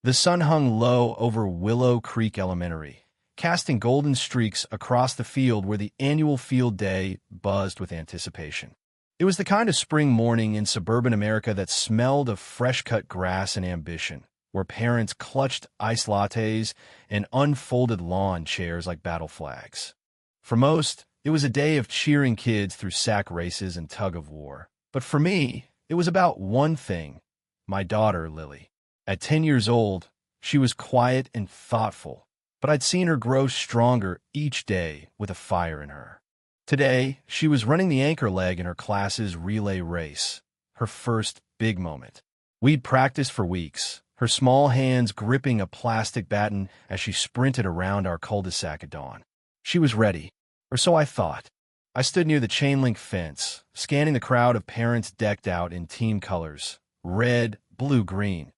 The sun hung low over Willow Creek Elementary, casting golden streaks across the field where the annual field day buzzed with anticipation. It was the kind of spring morning in suburban America that smelled of fresh-cut grass and ambition, where parents clutched iced lattes and unfolded lawn chairs like battle flags. For most, it was a day of cheering kids through sack races and tug-of-war. But for me, it was about one thing: my daughter, Lily. At 10 years old, she was quiet and thoughtful, but I'd seen her grow stronger each day with a fire in her. Today, she was running the anchor leg in her class's relay race, her first big moment. We'd practiced for weeks, her small hands gripping a plastic baton as she sprinted around our cul-de-sac at dawn. She was ready, or so I thought. I stood near the chain-link fence, scanning the crowd of parents decked out in team colors, red, blue, green.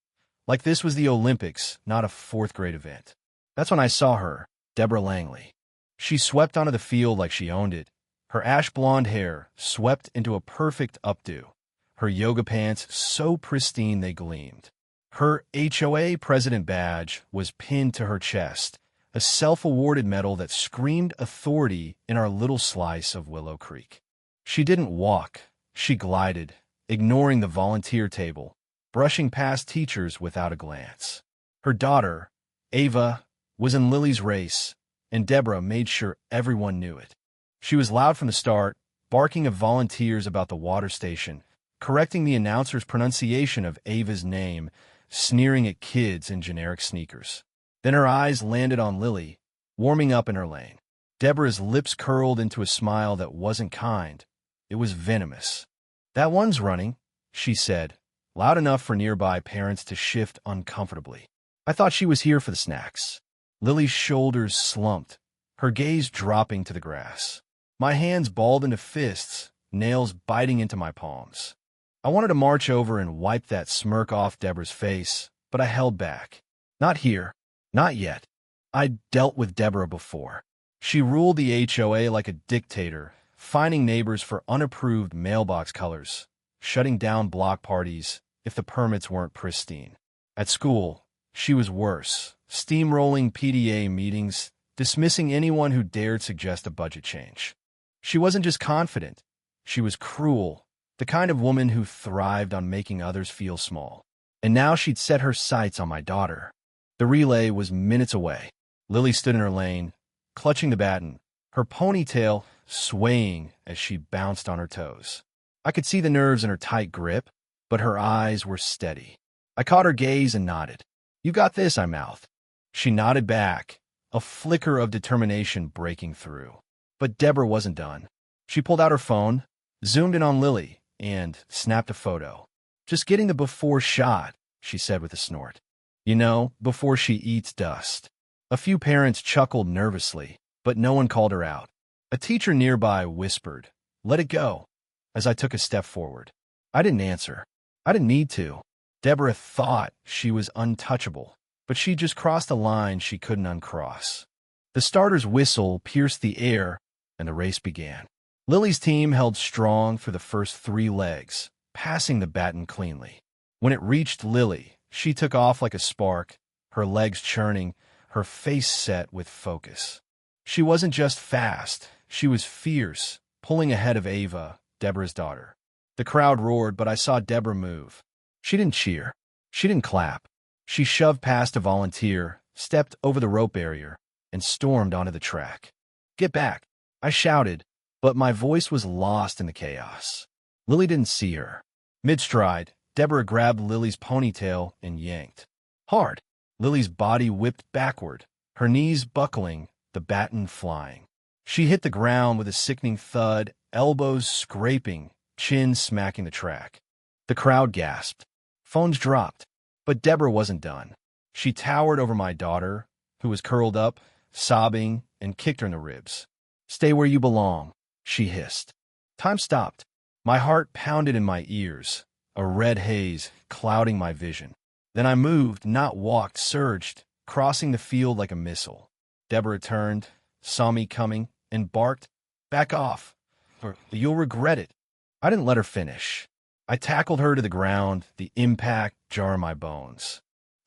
Like this was the Olympics, not a fourth-grade event. That's when I saw her, Deborah Langley. She swept onto the field like she owned it, her ash-blonde hair swept into a perfect updo, her yoga pants so pristine they gleamed. Her HOA president badge was pinned to her chest, a self-awarded medal that screamed authority in our little slice of Willow Creek. She didn't walk, she glided, ignoring the volunteer table, brushing past teachers without a glance. Her daughter, Ava, was in Lily's race, and Deborah made sure everyone knew it. She was loud from the start, barking at volunteers about the water station, correcting the announcer's pronunciation of Ava's name, sneering at kids in generic sneakers. Then her eyes landed on Lily, warming up in her lane. Deborah's lips curled into a smile that wasn't kind. It was venomous. "That one's running," she said, loud enough for nearby parents to shift uncomfortably. "I thought she was here for the snacks." Lily's shoulders slumped, her gaze dropping to the grass. My hands balled into fists, nails biting into my palms. I wanted to march over and wipe that smirk off Deborah's face, but I held back. Not here. Not yet. I'd dealt with Deborah before. She ruled the HOA like a dictator, fining neighbors for unapproved mailbox colors, shutting down block parties if the permits weren't pristine. At school, she was worse, steamrolling PTA meetings, dismissing anyone who dared suggest a budget change. She wasn't just confident, she was cruel, the kind of woman who thrived on making others feel small. And now she'd set her sights on my daughter. The relay was minutes away. Lily stood in her lane, clutching the baton, her ponytail swaying as she bounced on her toes. I could see the nerves in her tight grip, but her eyes were steady. I caught her gaze and nodded. "You got this," I mouthed. She nodded back, a flicker of determination breaking through. But Deborah wasn't done. She pulled out her phone, zoomed in on Lily, and snapped a photo. "Just getting the before shot," she said with a snort. "You know, before she eats dust." A few parents chuckled nervously, but no one called her out. A teacher nearby whispered, "Let it go," as I took a step forward. I didn't answer. I didn't need to. Deborah thought she was untouchable, but she just crossed a line she couldn't uncross. The starter's whistle pierced the air, and the race began. Lily's team held strong for the first 3 legs, passing the baton cleanly. When it reached Lily, she took off like a spark, her legs churning, her face set with focus. She wasn't just fast, she was fierce, pulling ahead of Ava, Deborah's daughter. The crowd roared, but I saw Deborah move. She didn't cheer. She didn't clap. She shoved past a volunteer, stepped over the rope barrier, and stormed onto the track. "Get back," I shouted, but my voice was lost in the chaos. Lily didn't see her. Mid-stride, Deborah grabbed Lily's ponytail and yanked. Hard. Lily's body whipped backward, her knees buckling, the baton flying. She hit the ground with a sickening thud, elbows scraping, chin smacking the track. The crowd gasped. Phones dropped. But Deborah wasn't done. She towered over my daughter, who was curled up, sobbing, and kicked her in the ribs. "Stay where you belong," she hissed. Time stopped. My heart pounded in my ears, a red haze clouding my vision. Then I moved, not walked, surged, crossing the field like a missile. Deborah turned, saw me coming, and barked, "Back off, or you'll regret it." I didn't let her finish. I tackled her to the ground, the impact jarring my bones.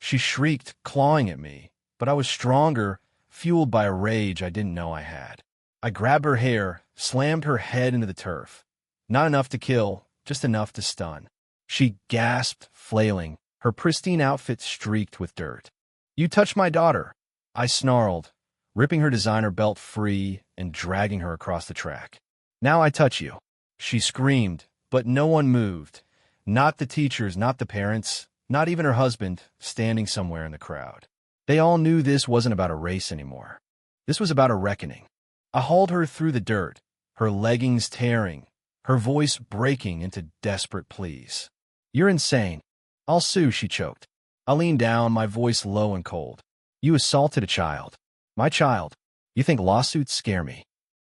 She shrieked, clawing at me, but I was stronger, fueled by a rage I didn't know I had. I grabbed her hair, slammed her head into the turf. Not enough to kill, just enough to stun. She gasped, flailing, her pristine outfit streaked with dirt. "You touched my daughter," I snarled, ripping her designer belt free and dragging her across the track. "Now I touch you." She screamed, but no one moved. Not the teachers, not the parents, not even her husband, standing somewhere in the crowd. They all knew this wasn't about a race anymore. This was about a reckoning. I hauled her through the dirt, her leggings tearing, her voice breaking into desperate pleas. "You're insane. I'll sue," she choked. I leaned down, my voice low and cold. "You assaulted a child. My child. You think lawsuits scare me?"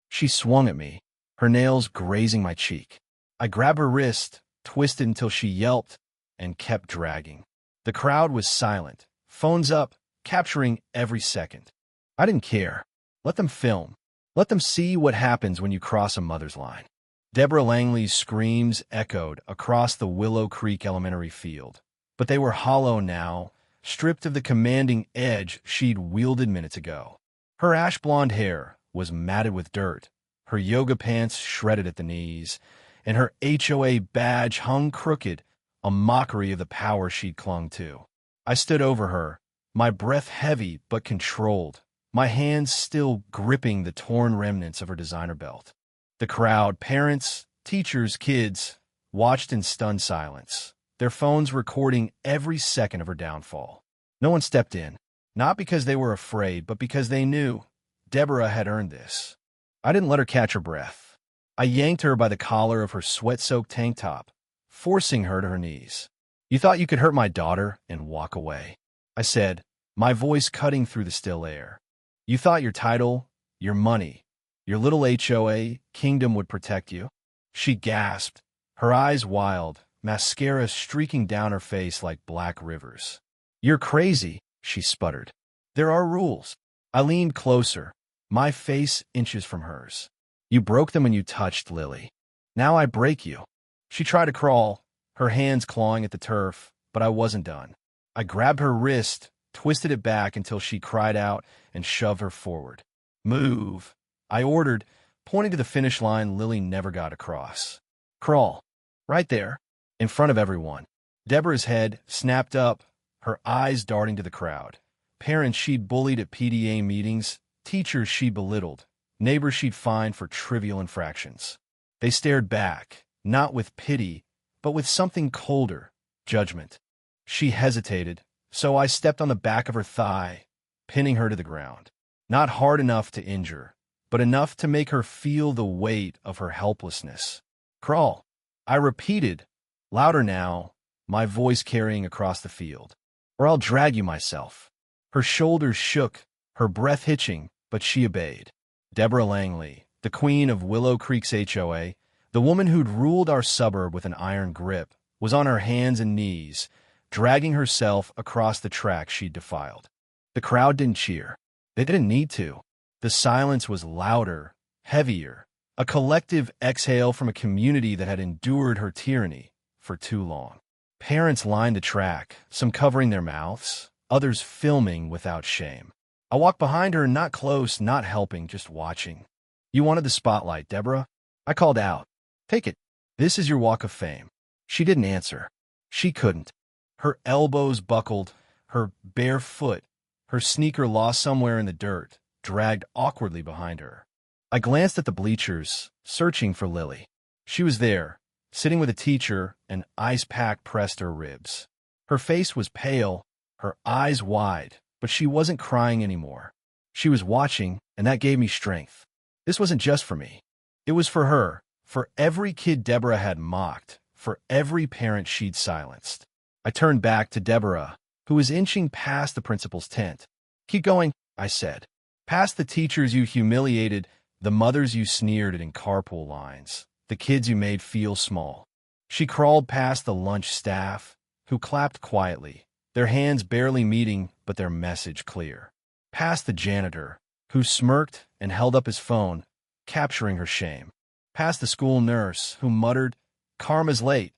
She swung at me, her nails grazing my cheek. I grabbed her wrist, twisted until she yelped, and kept dragging. The crowd was silent, phones up, capturing every second. I didn't care. Let them film. Let them see what happens when you cross a mother's line. Deborah Langley's screams echoed across the Willow Creek Elementary field, but they were hollow now, stripped of the commanding edge she'd wielded minutes ago. Her ash-blonde hair was matted with dirt, her yoga pants shredded at the knees, and her HOA badge hung crooked, a mockery of the power she'd clung to. I stood over her, my breath heavy but controlled, my hands still gripping the torn remnants of her designer belt. The crowd, parents, teachers, kids, watched in stunned silence, their phones recording every second of her downfall. No one stepped in, not because they were afraid, but because they knew Deborah had earned this. I didn't let her catch her breath. I yanked her by the collar of her sweat-soaked tank top, forcing her to her knees. "You thought you could hurt my daughter and walk away," I said, my voice cutting through the still air. "You thought your title, your money, your little HOA kingdom would protect you?" She gasped, her eyes wild, mascara streaking down her face like black rivers. "You're crazy," she sputtered. "There are rules." I leaned closer, my face inches from hers. "You broke them when you touched Lily. Now I break you." She tried to crawl, her hands clawing at the turf, but I wasn't done. I grabbed her wrist, twisted it back until she cried out and shoved her forward. "Move," I ordered, pointing to the finish line Lily never got across. "Crawl. Right there." In front of everyone. Deborah's head snapped up, her eyes darting to the crowd. Parents she'd bullied at PTA meetings, teachers she'd belittled, neighbors she'd fined for trivial infractions. They stared back, not with pity, but with something colder, judgment. She hesitated, so I stepped on the back of her thigh, pinning her to the ground. Not hard enough to injure, but enough to make her feel the weight of her helplessness. "Crawl," I repeated, louder now, my voice carrying across the field. "Or I'll drag you myself." Her shoulders shook, her breath hitching, but she obeyed. Deborah Langley, the queen of Willow Creek's HOA, the woman who'd ruled our suburb with an iron grip, was on her hands and knees, dragging herself across the track she'd defiled. The crowd didn't cheer. They didn't need to. The silence was louder, heavier, a collective exhale from a community that had endured her tyranny for too long. Parents lined the track, some covering their mouths, others filming without shame. I walked behind her, not close, not helping, just watching. "You wanted the spotlight, Deborah?" I called out. "Take it. This is your walk of fame." She didn't answer. She couldn't. Her elbows buckled, her bare foot, her sneaker lost somewhere in the dirt, dragged awkwardly behind her. I glanced at the bleachers, searching for Lily. She was there, sitting with a teacher, an ice pack pressed her ribs. Her face was pale, her eyes wide, but she wasn't crying anymore. She was watching, and that gave me strength. This wasn't just for me. It was for her, for every kid Deborah had mocked, for every parent she'd silenced. I turned back to Deborah, who was inching past the principal's tent. "Keep going," I said. "Past the teachers you humiliated, the mothers you sneered at in carpool lines, the kids you made feel small." She crawled past the lunch staff, who clapped quietly, their hands barely meeting but their message clear. Past the janitor, who smirked and held up his phone, capturing her shame. Past the school nurse, who muttered, "Karma's late,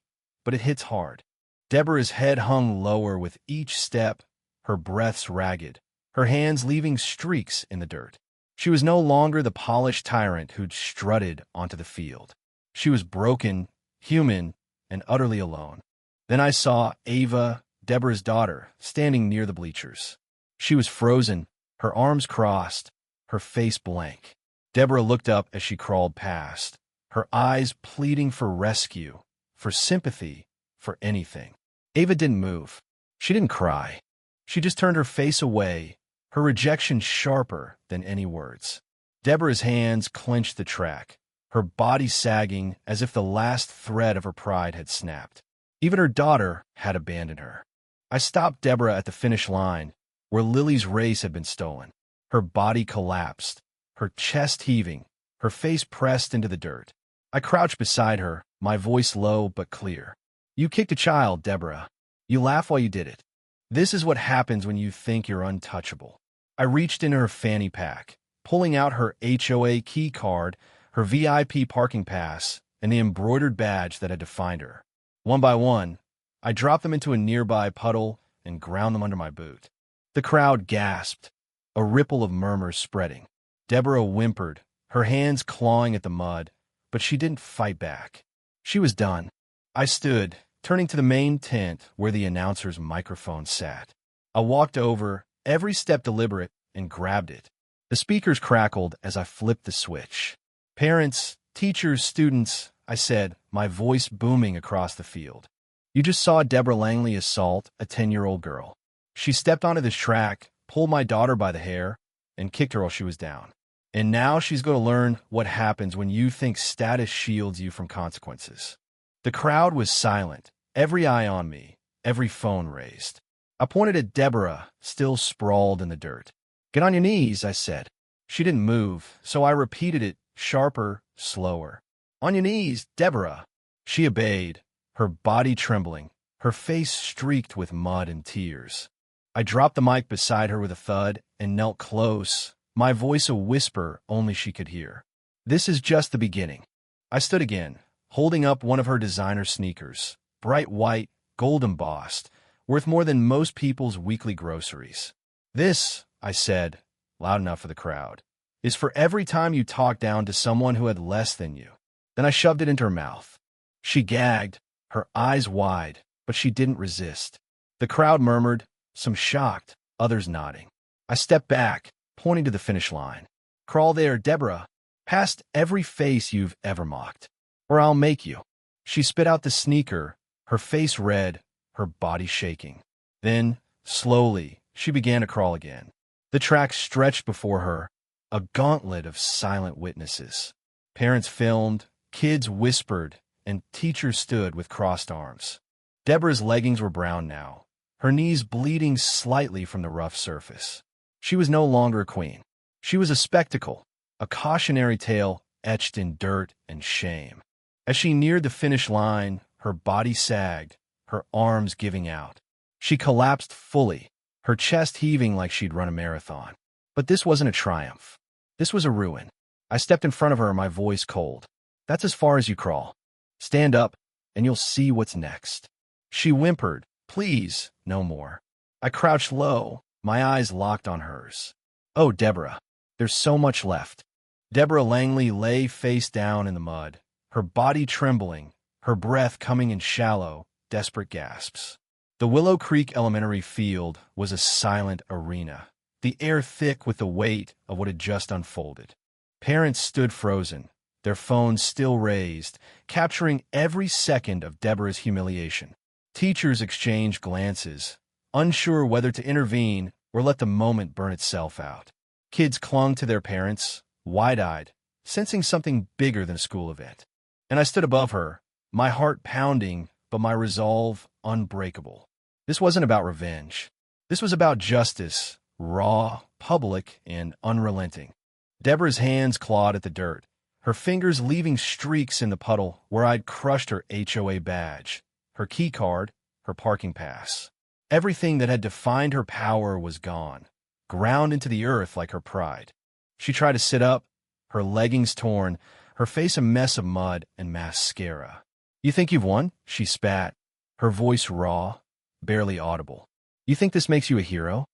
but it hits hard." Deborah's head hung lower with each step, her breaths ragged, her hands leaving streaks in the dirt. She was no longer the polished tyrant who'd strutted onto the field. She was broken, human, and utterly alone. Then I saw Ava, Deborah's daughter, standing near the bleachers. She was frozen, her arms crossed, her face blank. Deborah looked up as she crawled past, her eyes pleading for rescue, for sympathy, for anything. Ava didn't move. She didn't cry. She just turned her face away, her rejection sharper than any words. Deborah's hands clenched the track, her body sagging as if the last thread of her pride had snapped. Even her daughter had abandoned her. I stopped Deborah at the finish line, where Lily's race had been stolen. Her body collapsed, her chest heaving, her face pressed into the dirt. I crouched beside her, my voice low but clear. "You kicked a child, Deborah. You laugh while you did it. This is what happens when you think you're untouchable." I reached into her fanny pack, pulling out her HOA key card, her VIP parking pass, and the embroidered badge that had defined her. One by one, I dropped them into a nearby puddle and ground them under my boot. The crowd gasped, a ripple of murmurs spreading. Deborah whimpered, her hands clawing at the mud, but she didn't fight back. She was done. I stood, turning to the main tent where the announcer's microphone sat. I walked over, every step deliberate, and grabbed it. The speakers crackled as I flipped the switch. "Parents, teachers, students," I said, my voice booming across the field. "You just saw Deborah Langley assault a 10-year-old girl. She stepped onto this track, pulled my daughter by the hair, and kicked her while she was down. And now she's going to learn what happens when you think status shields you from consequences." The crowd was silent, every eye on me, every phone raised. I pointed at Deborah, still sprawled in the dirt. "Get on your knees," I said. She didn't move, so I repeated it, sharper, slower. "On your knees, Deborah." She obeyed, her body trembling, her face streaked with mud and tears. I dropped the mic beside her with a thud and knelt close, my voice a whisper only she could hear. "This is just the beginning." I stood again, holding up one of her designer sneakers, bright white, gold embossed, worth more than most people's weekly groceries. "This," I said, loud enough for the crowd, "is for every time you talk down to someone who had less than you." Then I shoved it into her mouth. She gagged, her eyes wide, but she didn't resist. The crowd murmured, some shocked, others nodding. I stepped back, pointing to the finish line. "Crawl there, Deborah, past every face you've ever mocked, or I'll make you." She spit out the sneaker, her face red, her body shaking. Then, slowly, she began to crawl again. The track stretched before her, a gauntlet of silent witnesses. Parents filmed, kids whispered, and teachers stood with crossed arms. Deborah's leggings were brown now, her knees bleeding slightly from the rough surface. She was no longer a queen. She was a spectacle, a cautionary tale etched in dirt and shame. As she neared the finish line, her body sagged, her arms giving out. She collapsed fully, her chest heaving like she'd run a marathon. But this wasn't a triumph. This was a ruin. I stepped in front of her, my voice cold. "That's as far as you crawl. Stand up, and you'll see what's next." She whimpered, "Please, no more." I crouched low, my eyes locked on hers. "Oh, Deborah, there's so much left." Deborah Langley lay face down in the mud, her body trembling, her breath coming in shallow, desperate gasps. The Willow Creek Elementary field was a silent arena, the air thick with the weight of what had just unfolded. Parents stood frozen, their phones still raised, capturing every second of Deborah's humiliation. Teachers exchanged glances, unsure whether to intervene or let the moment burn itself out. Kids clung to their parents, wide-eyed, sensing something bigger than a school event. And I stood above her, my heart pounding, but my resolve unbreakable. This wasn't about revenge. This was about justice, raw, public, and unrelenting. Deborah's hands clawed at the dirt, her fingers leaving streaks in the puddle where I'd crushed her HOA badge, her key card, her parking pass. Everything that had defined her power was gone, ground into the earth like her pride. She tried to sit up, her leggings torn, her face a mess of mud and mascara. "You think you've won?" she spat, her voice raw, barely audible. You think this makes you a hero?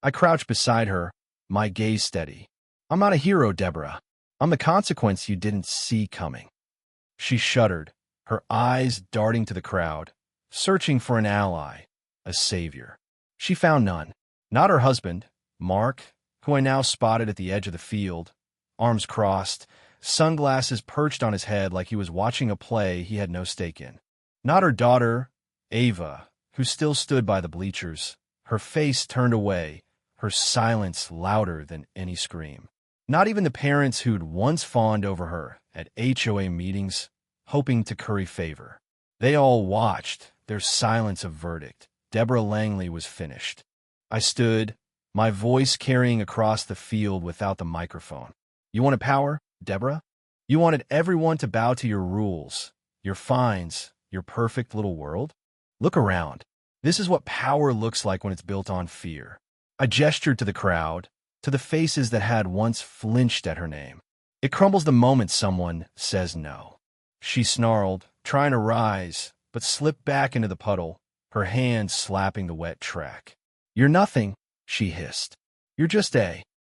I crouched beside her, my gaze steady. I'm not a hero, Deborah. I'm the consequence you didn't see coming. She shuddered, her eyes darting to the crowd, searching for an ally, a savior. She found none. Not her husband, Mark, who I now spotted at the edge of the field, arms crossed, sunglasses perched on his head like he was watching a play he had no stake in. Not her daughter, Ava, who still stood by the bleachers, her face turned away, her silence louder than any scream. Not even the parents who'd once fawned over her at HOA meetings, hoping to curry favor. They all watched, their silence a verdict. Deborah Langley was finished. I stood, my voice carrying across the field without the microphone. You wanted power, Deborah? You wanted everyone to bow to your rules, your fines, your perfect little world? Look around. This is what power looks like when it's built on fear. I gestured to the crowd, to the faces that had once flinched at her name. It crumbles the moment someone says no. She snarled, trying to rise, but slipped back into the puddle, her hand slapping the wet track. You're nothing, she hissed. You're just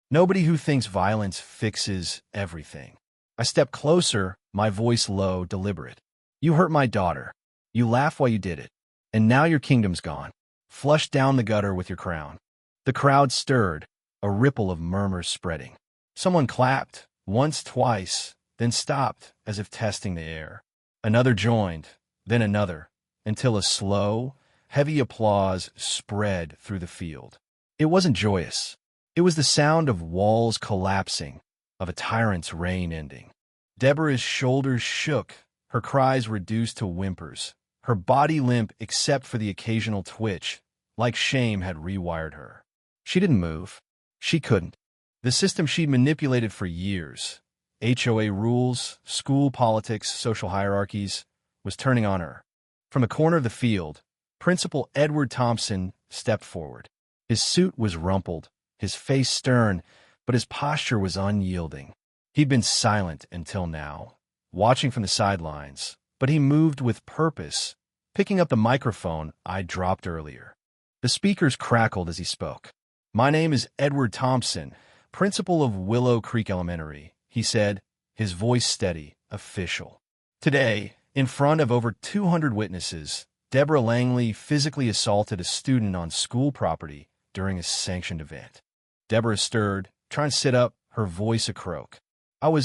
nobody who thinks violence fixes everything. I stepped closer, my voice low, deliberate. You hurt my daughter. You laughed while you did it. And now your kingdom's gone. Flushed down the gutter with your crown. The crowd stirred, a ripple of murmurs spreading. Someone clapped, once, twice, then stopped, as if testing the air. Another joined, then another, until a slow, heavy applause spread through the field. It wasn't joyous. It was the sound of walls collapsing, of a tyrant's reign ending. Deborah's shoulders shook, her cries reduced to whimpers, her body limp except for the occasional twitch, like shame had rewired her. She didn't move. She couldn't. The system she'd manipulated for years, HOA rules, school politics, social hierarchies, was turning on her. From a corner of the field, Principal Edward Thompson stepped forward. His suit was rumpled, his face stern, but his posture was unyielding. He'd been silent until now, watching from the sidelines, but he moved with purpose, picking up the microphone I'd dropped earlier. The speakers crackled as he spoke. My name is Edward Thompson, principal of Willow Creek Elementary, he said, his voice steady, official. Today, in front of over 200 witnesses, Deborah Langley physically assaulted a student on school property during a sanctioned event. Deborah stirred, trying to sit up, her voice a croak.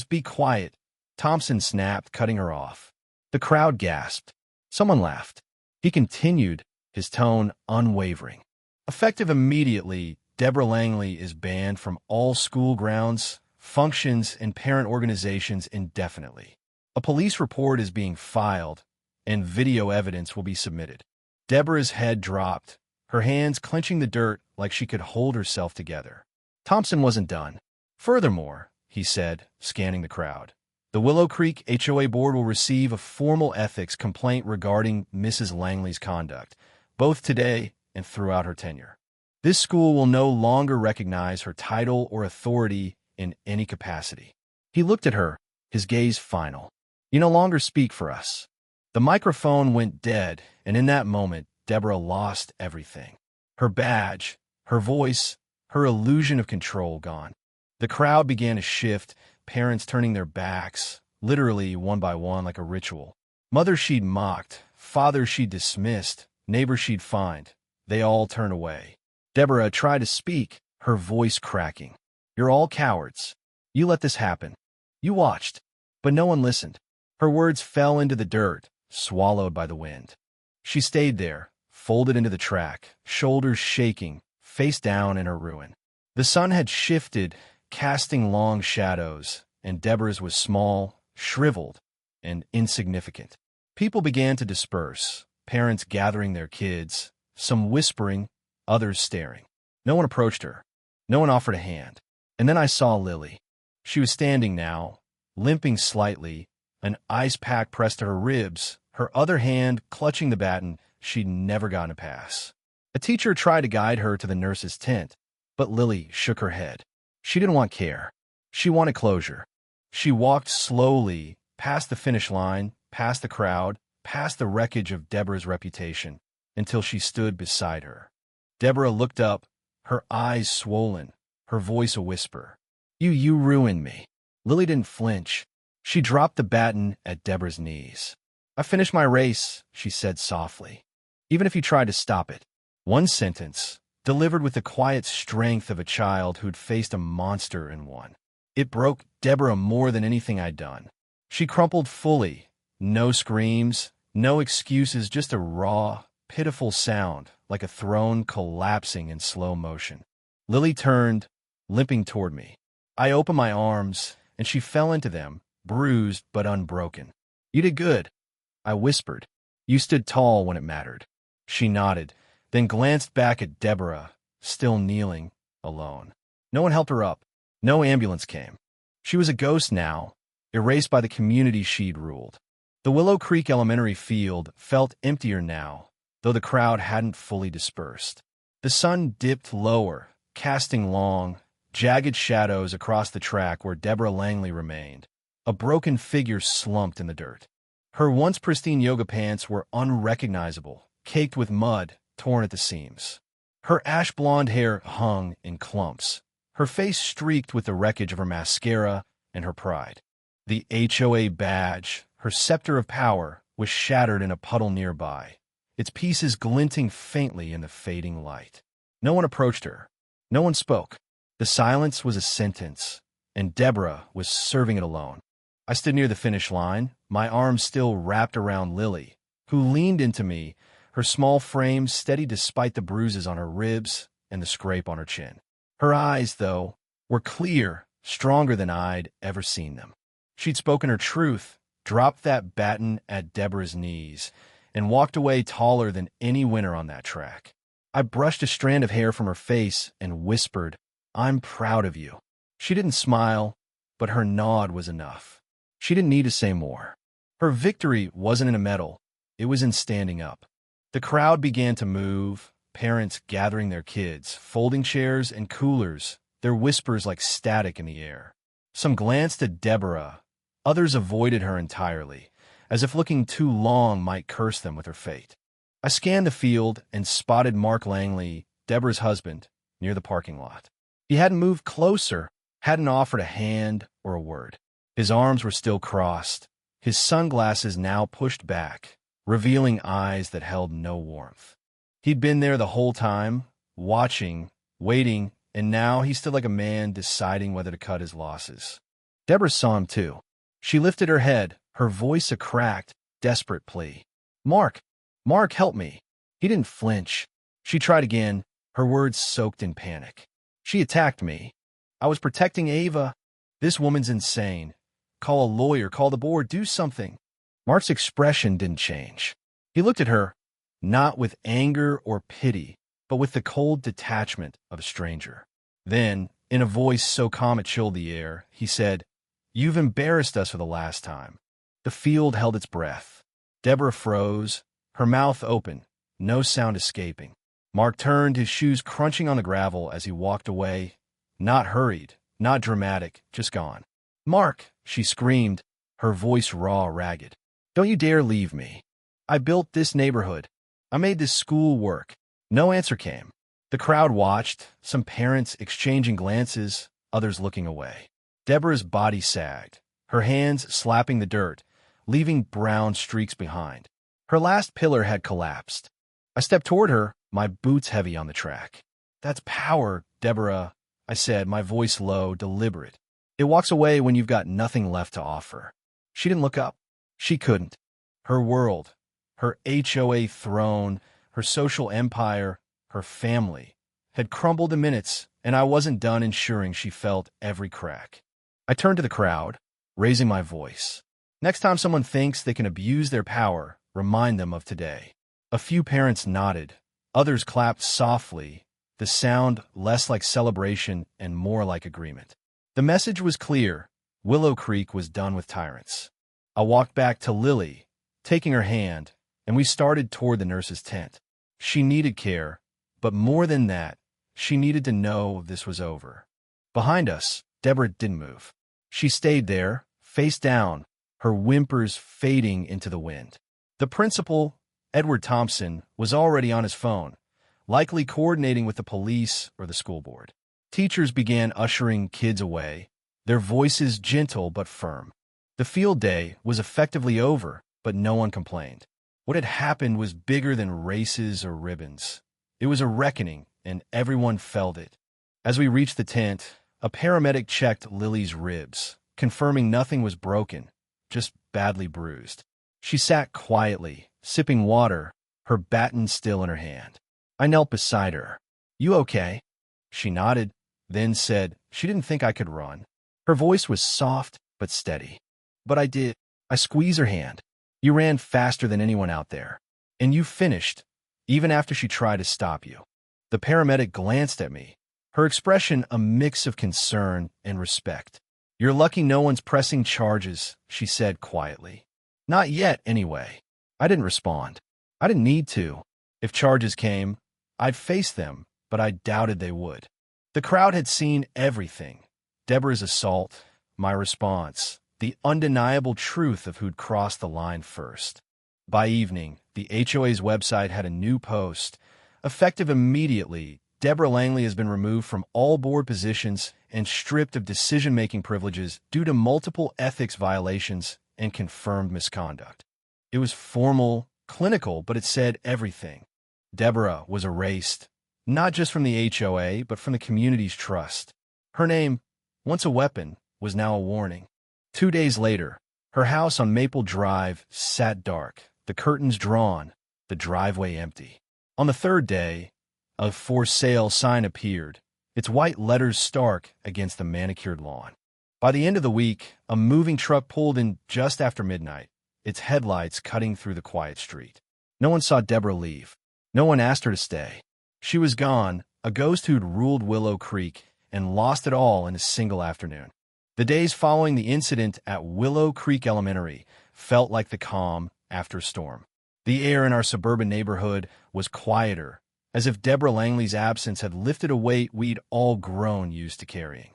Be quiet, Thompson snapped, cutting her off. The crowd gasped. Someone laughed. He continued, his tone unwavering. Effective immediately, Deborah Langley is banned from all school grounds, functions, and parent organizations indefinitely. A police report is being filed, and video evidence will be submitted. Deborah's head dropped, her hands clenching the dirt like she could hold herself together. Thompson wasn't done. Furthermore, he said, scanning the crowd, the Willow Creek HOA board will receive a formal ethics complaint regarding Mrs. Langley's conduct, both today and throughout her tenure. This school will no longer recognize her title or authority in any capacity. He looked at her, his gaze final. You no longer speak for us. The microphone went dead, and in that moment, Deborah lost everything. Her badge, her voice, her illusion of control gone. The crowd began to shift, parents turning their backs, literally one by one like a ritual. Mothers she'd mocked, fathers she'd dismissed, neighbors she'd fined. They all turned away. Deborah tried to speak, her voice cracking. You're all cowards. You let this happen. You watched. But no one listened. Her words fell into the dirt, swallowed by the wind. She stayed there, folded into the track, shoulders shaking, face down in her ruin. The sun had shifted, casting long shadows, and Deborah's was small, shriveled, and insignificant. People began to disperse, parents gathering their kids, some whispering, others staring. No one approached her. No one offered a hand. And then I saw Lily. She was standing now, limping slightly, an ice pack pressed to her ribs, her other hand clutching the baton she'd never gotten a pass. A teacher tried to guide her to the nurse's tent, but Lily shook her head. She didn't want care. She wanted closure. She walked slowly, past the finish line, past the crowd, past the wreckage of Deborah's reputation, until she stood beside her. Deborah looked up, her eyes swollen, her voice a whisper. You ruined me. Lily didn't flinch. She dropped the baton at Deborah's knees. I finished my race, she said softly. Even if you tried to stop it. One sentence, delivered with the quiet strength of a child who'd faced a monster and won. It broke Deborah more than anything I'd done. She crumpled fully. No screams, no excuses, just a raw, pitiful sound, like a throne collapsing in slow motion. Lily turned, limping toward me. I opened my arms, and she fell into them, bruised but unbroken. You did good, I whispered. You stood tall when it mattered. She nodded, then glanced back at Deborah, still kneeling, alone. No one helped her up. No ambulance came. She was a ghost now, erased by the community she'd ruled. The Willow Creek Elementary field felt emptier now, though the crowd hadn't fully dispersed. The sun dipped lower, casting long, jagged shadows across the track where Deborah Langley remained. A broken figure slumped in the dirt. Her once pristine yoga pants were unrecognizable, caked with mud, torn at the seams. Her ash-blonde hair hung in clumps. Her face streaked with the wreckage of her mascara and her pride. The HOA badge, her scepter of power, was shattered in a puddle nearby, its pieces glinting faintly in the fading light. No one approached her. No one spoke. The silence was a sentence, and Deborah was serving it alone. I stood near the finish line, my arms still wrapped around Lily, who leaned into me, her small frame steady despite the bruises on her ribs and the scrape on her chin. Her eyes, though, were clear, stronger than I'd ever seen them. She'd spoken her truth, dropped that baton at Deborah's knees, and walked away taller than any winner on that track. I brushed a strand of hair from her face and whispered, I'm proud of you. She didn't smile, but her nod was enough. She didn't need to say more. Her victory wasn't in a medal, it was in standing up. The crowd began to move, parents gathering their kids, folding chairs and coolers, their whispers like static in the air. Some glanced at Deborah, others avoided her entirely, as if looking too long might curse them with her fate. I scanned the field and spotted Mark Langley, Deborah's husband, near the parking lot. He hadn't moved closer, hadn't offered a hand or a word. His arms were still crossed, his sunglasses now pushed back, revealing eyes that held no warmth. He'd been there the whole time, watching, waiting, and now he stood like a man deciding whether to cut his losses. Deborah saw him too. She lifted her head, her voice a cracked, desperate plea. Mark, help me. He didn't flinch. She tried again, her words soaked in panic. She attacked me. I was protecting Ava. This woman's insane. Call a lawyer, call the board, do something. Mark's expression didn't change. He looked at her, not with anger or pity, but with the cold detachment of a stranger. Then, in a voice so calm it chilled the air, he said, You've embarrassed us for the last time. The field held its breath. Deborah froze, her mouth open, no sound escaping. Mark turned, his shoes crunching on the gravel as he walked away. Not hurried, not dramatic, just gone. Mark, she screamed, her voice raw, ragged. Don't you dare leave me. I built this neighborhood. I made this school work. No answer came. The crowd watched, some parents exchanging glances, others looking away. Deborah's body sagged, her hands slapping the dirt, leaving brown streaks behind. Her last pillar had collapsed. I stepped toward her, my boots heavy on the track. That's power, Deborah, I said, my voice low, deliberate. It walks away when you've got nothing left to offer. She didn't look up. She couldn't. Her world, her HOA throne, her social empire, her family, had crumbled in minutes, and I wasn't done ensuring she felt every crack. I turned to the crowd, raising my voice. Next time someone thinks they can abuse their power, remind them of today. A few parents nodded. Others clapped softly, the sound less like celebration and more like agreement. The message was clear. Willow Creek was done with tyrants. I walked back to Lily, taking her hand, and we started toward the nurse's tent. She needed care, but more than that, she needed to know this was over. Behind us, Deborah didn't move. She stayed there, face down, her whimpers fading into the wind. The principal, Edward Thompson, was already on his phone, likely coordinating with the police or the school board. Teachers began ushering kids away, their voices gentle but firm. The field day was effectively over, but no one complained. What had happened was bigger than races or ribbons. It was a reckoning, and everyone felt it. As we reached the tent, a paramedic checked Lily's ribs, confirming nothing was broken, just badly bruised. She sat quietly, sipping water, her baton still in her hand. I knelt beside her. "You okay?" She nodded, then said she didn't think I could run. Her voice was soft but steady. "But I did." I squeezed her hand. "You ran faster than anyone out there. And you finished, even after she tried to stop you." The paramedic glanced at me, her expression a mix of concern and respect. "You're lucky no one's pressing charges," she said quietly. "Not yet, anyway." I didn't respond. I didn't need to. If charges came, I'd face them, but I doubted they would. The crowd had seen everything. Deborah's assault, my response, the undeniable truth of who'd crossed the line first. By evening, the HOA's website had a new post. Effective immediately, Deborah Langley has been removed from all board positions and stripped of decision-making privileges due to multiple ethics violations and confirmed misconduct. It was formal, clinical, but it said everything. Deborah was erased, not just from the HOA, but from the community's trust. Her name, once a weapon, was now a warning. 2 days later, her house on Maple Drive sat dark, the curtains drawn, the driveway empty. On the third day, a for sale sign appeared, its white letters stark against the manicured lawn. By the end of the week, a moving truck pulled in just after midnight, its headlights cutting through the quiet street. No one saw Deborah leave. No one asked her to stay. She was gone, a ghost who'd ruled Willow Creek and lost it all in a single afternoon. The days following the incident at Willow Creek Elementary felt like the calm after a storm. The air in our suburban neighborhood was quieter, as if Deborah Langley's absence had lifted a weight we'd all grown used to carrying.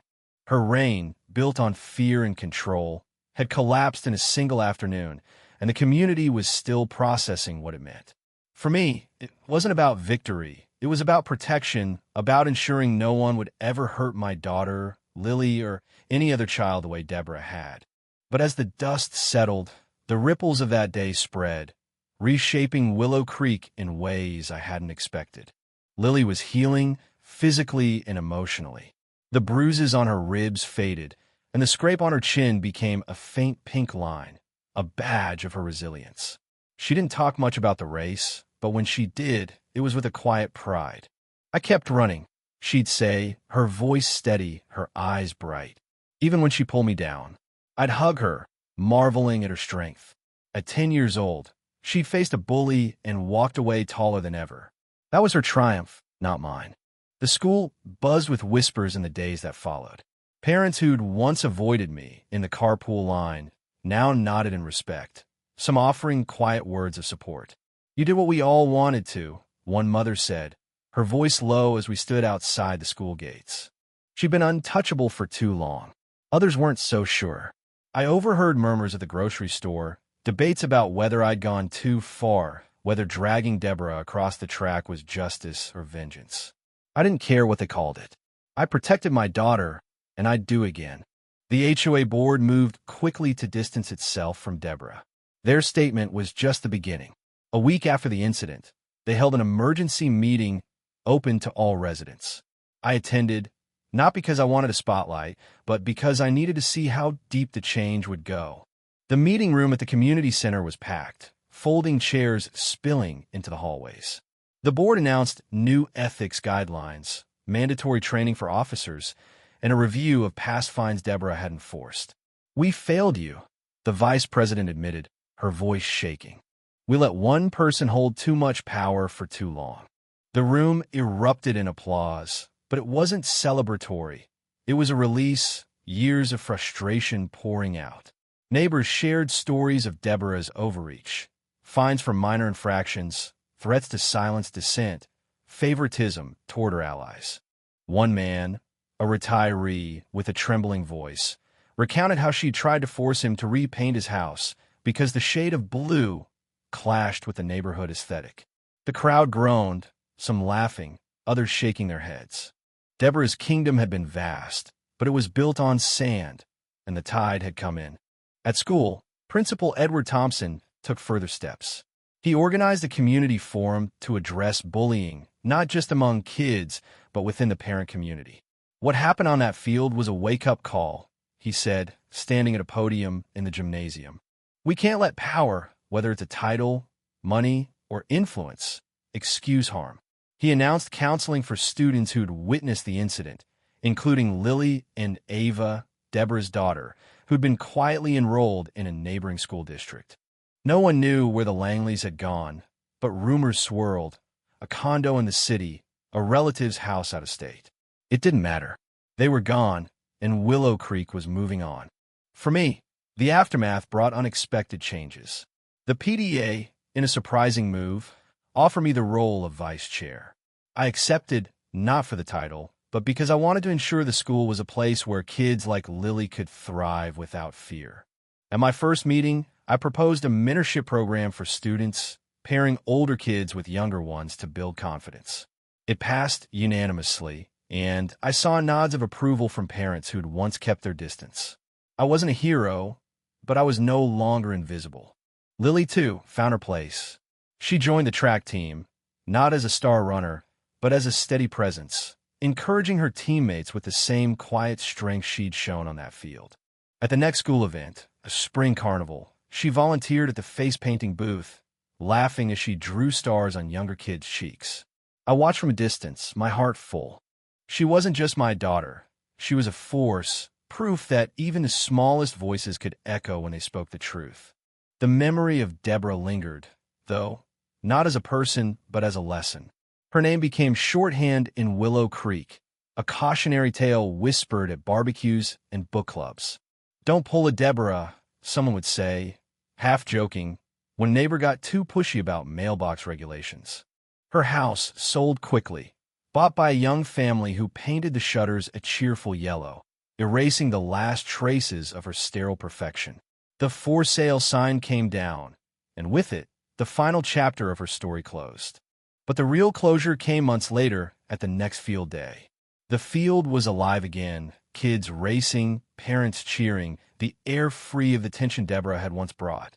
Her reign, built on fear and control, had collapsed in a single afternoon, and the community was still processing what it meant. For me, it wasn't about victory. It was about protection, about ensuring no one would ever hurt my daughter, Lily, or any other child the way Deborah had. But as the dust settled, the ripples of that day spread, reshaping Willow Creek in ways I hadn't expected. Lily was healing, physically and emotionally. The bruises on her ribs faded, and the scrape on her chin became a faint pink line, a badge of her resilience. She didn't talk much about the race, but when she did, it was with a quiet pride. "I kept running," she'd say, her voice steady, her eyes bright. Even when she pulled me down, I'd hug her, marveling at her strength. At 10 years old, she'd faced a bully and walked away taller than ever. That was her triumph, not mine. The school buzzed with whispers in the days that followed. Parents who'd once avoided me in the carpool line now nodded in respect, some offering quiet words of support. "You did what we all wanted to," one mother said, her voice low as we stood outside the school gates. She'd been untouchable for too long. Others weren't so sure. I overheard murmurs at the grocery store, debates about whether I'd gone too far, whether dragging Deborah across the track was justice or vengeance. I didn't care what they called it. I protected my daughter, and I'd do again. The HOA board moved quickly to distance itself from Deborah. Their statement was just the beginning. A week after the incident, they held an emergency meeting open to all residents. I attended, not because I wanted a spotlight, but because I needed to see how deep the change would go. The meeting room at the community center was packed, folding chairs spilling into the hallways. The board announced new ethics guidelines, mandatory training for officers, and a review of past fines Deborah had enforced. "We failed you," the vice president admitted, her voice shaking. "We let one person hold too much power for too long." The room erupted in applause, but it wasn't celebratory. It was a release, years of frustration pouring out. Neighbors shared stories of Deborah's overreach, fines for minor infractions, threats to silence dissent, favoritism toward her allies. One man, a retiree with a trembling voice, recounted how she tried to force him to repaint his house because the shade of blue clashed with the neighborhood aesthetic. The crowd groaned, some laughing, others shaking their heads. Deborah's kingdom had been vast, but it was built on sand, and the tide had come in. At school, Principal Edward Thompson took further steps. He organized a community forum to address bullying, not just among kids, but within the parent community. What happened on that field was a wake-up call, he said, standing at a podium in the gymnasium. We can't let power, whether it's a title, money, or influence, excuse harm. He announced counseling for students who'd witnessed the incident, including Lily and Ava, Deborah's daughter, who'd been quietly enrolled in a neighboring school district. No one knew where the Langleys had gone, but rumors swirled. A condo in the city, a relative's house out of state. It didn't matter. They were gone, and Willow Creek was moving on. For me, the aftermath brought unexpected changes. The PTA, in a surprising move, offered me the role of vice chair. I accepted, not for the title, but because I wanted to ensure the school was a place where kids like Lily could thrive without fear. At my first meeting, I proposed a mentorship program for students, pairing older kids with younger ones to build confidence. It passed unanimously, and I saw nods of approval from parents who'd once kept their distance. I wasn't a hero, but I was no longer invisible. Lily, too, found her place. She joined the track team, not as a star runner, but as a steady presence, encouraging her teammates with the same quiet strength she'd shown on that field. At the next school event, a spring carnival, she volunteered at the face-painting booth, laughing as she drew stars on younger kids' cheeks. I watched from a distance, my heart full. She wasn't just my daughter. She was a force, proof that even the smallest voices could echo when they spoke the truth. The memory of Deborah lingered, though, not as a person, but as a lesson. Her name became shorthand in Willow Creek, a cautionary tale whispered at barbecues and book clubs. Don't pull a Deborah, someone would say, half joking, when a neighbor got too pushy about mailbox regulations. Her house sold quickly, bought by a young family who painted the shutters a cheerful yellow, erasing the last traces of her sterile perfection. The for sale sign came down, and with it, the final chapter of her story closed. But the real closure came months later at the next field day. The field was alive again, kids racing, parents cheering, the air free of the tension Deborah had once brought.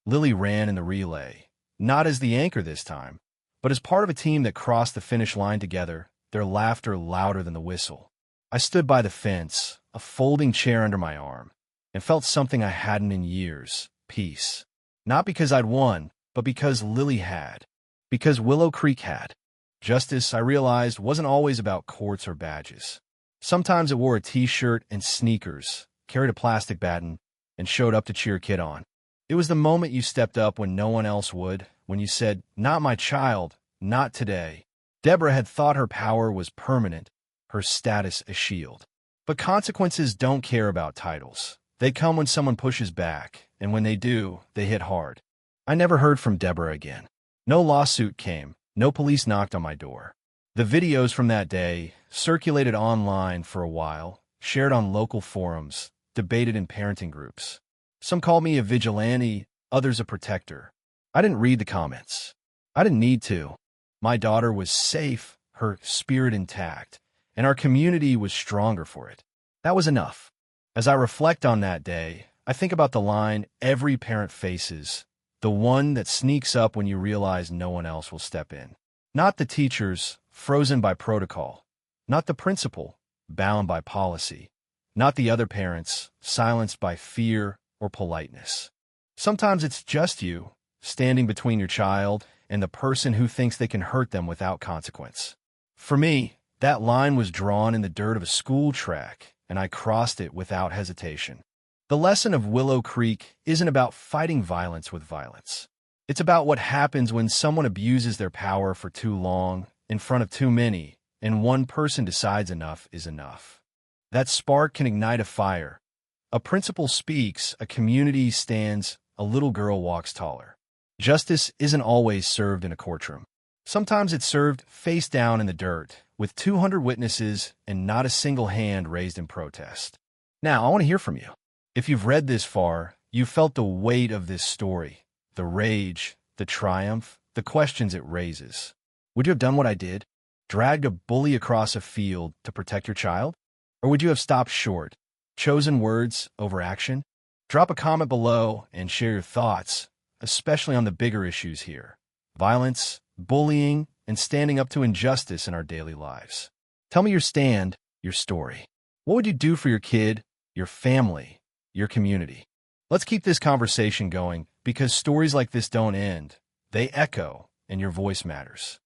Lily ran in the relay, not as the anchor this time, but as part of a team that crossed the finish line together, their laughter louder than the whistle. I stood by the fence, a folding chair under my arm, and felt something I hadn't in years, peace. Not because I'd won, but because Lily had. Because Willow Creek had. Justice, I realized, wasn't always about courts or badges. Sometimes it wore a t-shirt and sneakers, carried a plastic baton, and showed up to cheer a kid on. It was the moment you stepped up when no one else would, when you said, "Not my child, not today." Deborah had thought her power was permanent, her status a shield. But consequences don't care about titles. They come when someone pushes back, and when they do, they hit hard. I never heard from Deborah again. No lawsuit came, no police knocked on my door. The videos from that day circulated online for a while, shared on local forums, debated in parenting groups. Some called me a vigilante, others a protector. I didn't read the comments. I didn't need to. My daughter was safe, her spirit intact, and our community was stronger for it. That was enough. As I reflect on that day, I think about the line every parent faces, the one that sneaks up when you realize no one else will step in. Not the teachers, frozen by protocol. Not the principal, bound by policy. Not the other parents, silenced by fear or politeness. Sometimes it's just you, standing between your child and the person who thinks they can hurt them without consequence. For me, that line was drawn in the dirt of a school track, and I crossed it without hesitation. The lesson of Willow Creek isn't about fighting violence with violence. It's about what happens when someone abuses their power for too long, in front of too many, and one person decides enough is enough. That spark can ignite a fire. A principal speaks, a community stands, a little girl walks taller. Justice isn't always served in a courtroom. Sometimes it's served face down in the dirt, with 200 witnesses and not a single hand raised in protest. Now, I want to hear from you. If you've read this far, you've felt the weight of this story, the rage, the triumph, the questions it raises. Would you have done what I did? Dragged a bully across a field to protect your child? Or would you have stopped short, chosen words over action? Drop a comment below and share your thoughts, especially on the bigger issues here: violence, bullying, and standing up to injustice in our daily lives. Tell me your stand, your story. What would you do for your kid, your family, your community? Let's keep this conversation going, because stories like this don't end. They echo, and your voice matters.